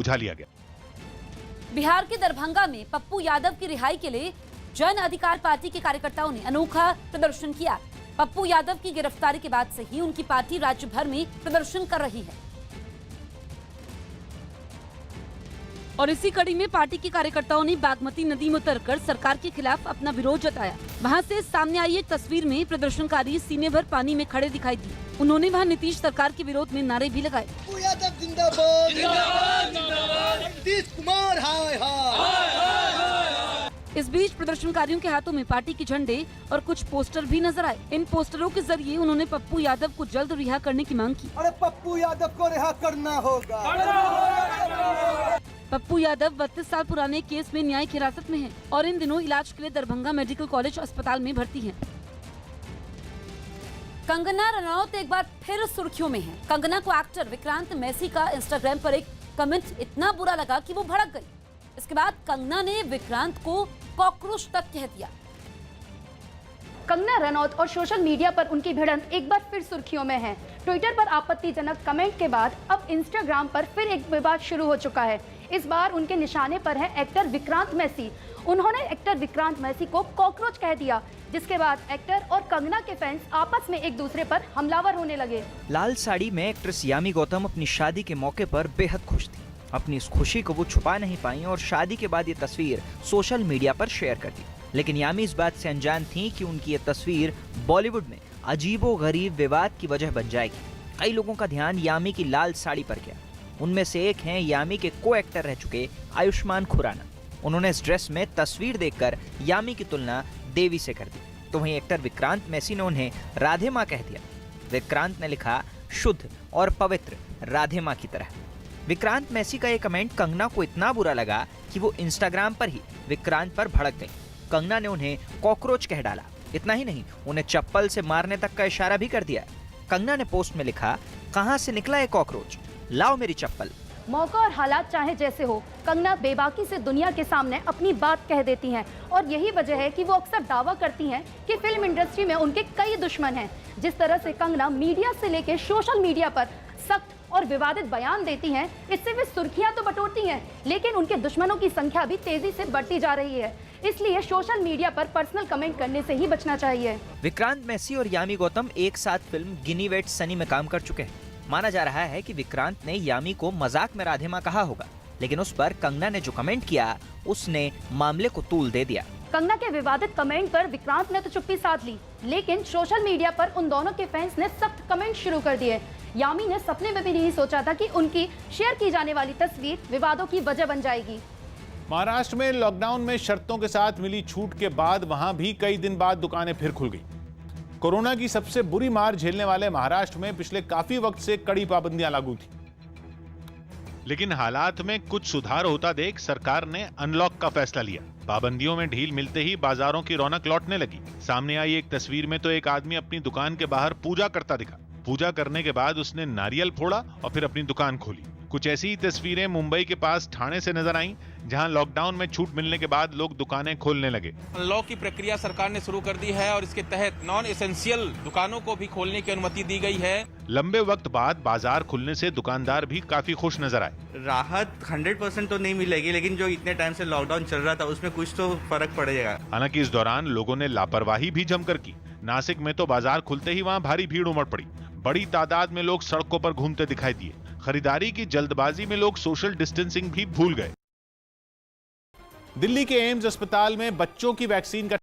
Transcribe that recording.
बुझा लिया गया। बिहार के दरभंगा में पप्पू यादव की रिहाई के लिए जन अधिकार पार्टी के कार्यकर्ताओं ने अनोखा प्रदर्शन किया। पप्पू यादव की गिरफ्तारी के बाद से ही उनकी पार्टी राज्य भर में प्रदर्शन कर रही है और इसी कड़ी में पार्टी के कार्यकर्ताओं ने बागमती नदी में उतरकर सरकार के खिलाफ अपना विरोध जताया। वहां से सामने आई एक तस्वीर में प्रदर्शनकारी सीने भर पानी में खड़े दिखाई दिए। उन्होंने वहां नीतीश सरकार के विरोध में नारे भी लगाए। पप्पू यादव जिंदाबाद, जिंदाबाद, जिंदाबाद, नीतीश कुमार हाय हाय। इस बीच प्रदर्शनकारियों के हाथों में पार्टी के झंडे और कुछ पोस्टर भी नजर आए। इन पोस्टरों के जरिए उन्होंने पप्पू यादव को जल्द रिहा करने की मांग की। अरे पप्पू यादव को रिहा करना होगा। पप्पू यादव 32 साल पुराने केस में न्यायिक हिरासत में हैं और इन दिनों इलाज के लिए दरभंगा मेडिकल कॉलेज अस्पताल में भर्ती हैं। कंगना रनौत एक बार फिर सुर्खियों में हैं। कंगना को एक्टर विक्रांत मैसी का इंस्टाग्राम पर एक कमेंट इतना बुरा लगा कि वो भड़क गई। इसके बाद कंगना ने विक्रांत को कॉकरोच तक कह दिया। कंगना रनौत और सोशल मीडिया पर उनकी भिड़ंत एक बार फिर सुर्खियों में है। ट्विटर पर आपत्तिजनक कमेंट के बाद अब इंस्टाग्राम पर फिर एक विवाद शुरू हो चुका है। इस बार उनके निशाने पर है एक्टर विक्रांत मैसी। उन्होंने एक्टर विक्रांत मैसी को कॉकरोच कह दिया, जिसके बाद एक्टर और कंगना के फैंस आपस में एक दूसरे पर हमलावर होने लगे। लाल साड़ी में एक्ट्रेस यामी गौतम अपनी शादी के मौके पर बेहद खुश थी। अपनी इस खुशी को वो छुपा नहीं पाई और शादी के बाद ये तस्वीर सोशल मीडिया पर शेयर कर दी। लेकिन यामी इस बात से अनजान थी कि उनकी ये तस्वीर बॉलीवुड में अजीबोगरीब विवाद की वजह बन जाएगी। कई लोगों का ध्यान यामी की लाल साड़ी पर गया। उनमें से एक हैं यामी के को एक्टर रह चुके आयुष्मान खुराना। उन्होंने इस ड्रेस में तस्वीर देखकर यामी की तुलना देवी से कर दी, तो वहीं एक्टर विक्रांत मैसी ने उन्हें राधे माँ कह दिया। विक्रांत ने लिखा, शुद्ध और पवित्र राधे माँ की तरह। विक्रांत मैसी का ये कमेंट कंगना को इतना बुरा लगा कि वो इंस्टाग्राम पर ही विक्रांत पर भड़क गई। कंगना ने उन्हें कॉकरोच कह डाला। इतना ही नहीं, उन्हें चप्पल से मारने तक का इशारा भी कर दिया। कंगना ने पोस्ट में लिखा, कहां से निकला ये कॉकरोच, लाओ मेरी चप्पल। मौका और हालात चाहे जैसे हो, कंगना बेबाकी से दुनिया के सामने अपनी बात कह देती हैं और यही वजह है कि वो अक्सर दावा करती हैं कि फिल्म इंडस्ट्री में उनके कई दुश्मन हैं। जिस तरह से कंगना मीडिया से लेकर सोशल मीडिया पर सख्त और विवादित बयान देती हैं, इससे वे सुर्खियां तो बटोरती हैं, लेकिन उनके दुश्मनों की संख्या भी तेजी से बढ़ती जा रही है। इसलिए सोशल मीडिया पर पर्सनल कमेंट करने से ही बचना चाहिए। विक्रांत मैसी और यामी गौतम एक साथ फिल्म गिनी वेट सनी में काम कर चुके हैं। माना जा रहा है कि विक्रांत ने यामी को मजाक में राधे माँ कहा होगा, लेकिन उस पर कंगना ने जो कमेंट किया उसने मामले को तूल दे दिया। कंगना के विवादित कमेंट पर विक्रांत ने तो चुप्पी साध ली, लेकिन सोशल मीडिया पर उन दोनों के फैंस ने सख्त कमेंट शुरू कर दिए। यामी ने सपने में भी नहीं सोचा था कि उनकी शेयर की जाने वाली तस्वीर विवादों की वजह बन जाएगी। महाराष्ट्र में लॉकडाउन में शर्तों के साथ मिली छूट के बाद वहां भी कई दिन बाद दुकानें फिर खुल गई। कोरोना की सबसे बुरी मार झेलने वाले महाराष्ट्र में पिछले काफी वक्त से कड़ी पाबंदियां लागू थी, लेकिन हालात में कुछ सुधार होता देख सरकार ने अनलॉक का फैसला लिया। पाबंदियों में ढील मिलते ही बाजारों की रौनक लौटने लगी। सामने आई एक तस्वीर में तो एक आदमी अपनी दुकान के बाहर पूजा करता दिखा। पूजा करने के बाद उसने नारियल फोड़ा और फिर अपनी दुकान खोली। कुछ ऐसी ही तस्वीरें मुंबई के पास ठाणे से नजर आईं, जहां लॉकडाउन में छूट मिलने के बाद लोग दुकानें खोलने लगे। अनलॉक की प्रक्रिया सरकार ने शुरू कर दी है और इसके तहत नॉन एसेंशियल दुकानों को भी खोलने की अनुमति दी गई है। लंबे वक्त बाद बाजार खुलने से दुकानदार भी काफी खुश नजर आए। राहत 100% तो नहीं मिलेगी, लेकिन जो इतने टाइम से लॉकडाउन चल रहा था उसमें कुछ तो फर्क पड़ेगा। हालांकि इस दौरान लोगों ने लापरवाही भी जमकर की। नासिक में तो बाजार खुलते ही वहां भारी भीड़ उमड़ पड़ी। बड़ी तादाद में लोग सड़कों पर घूमते दिखाई दिए। खरीदारी की जल्दबाजी में लोग सोशल डिस्टेंसिंग भी भूल गए। दिल्ली के एम्स अस्पताल में बच्चों की वैक्सीन का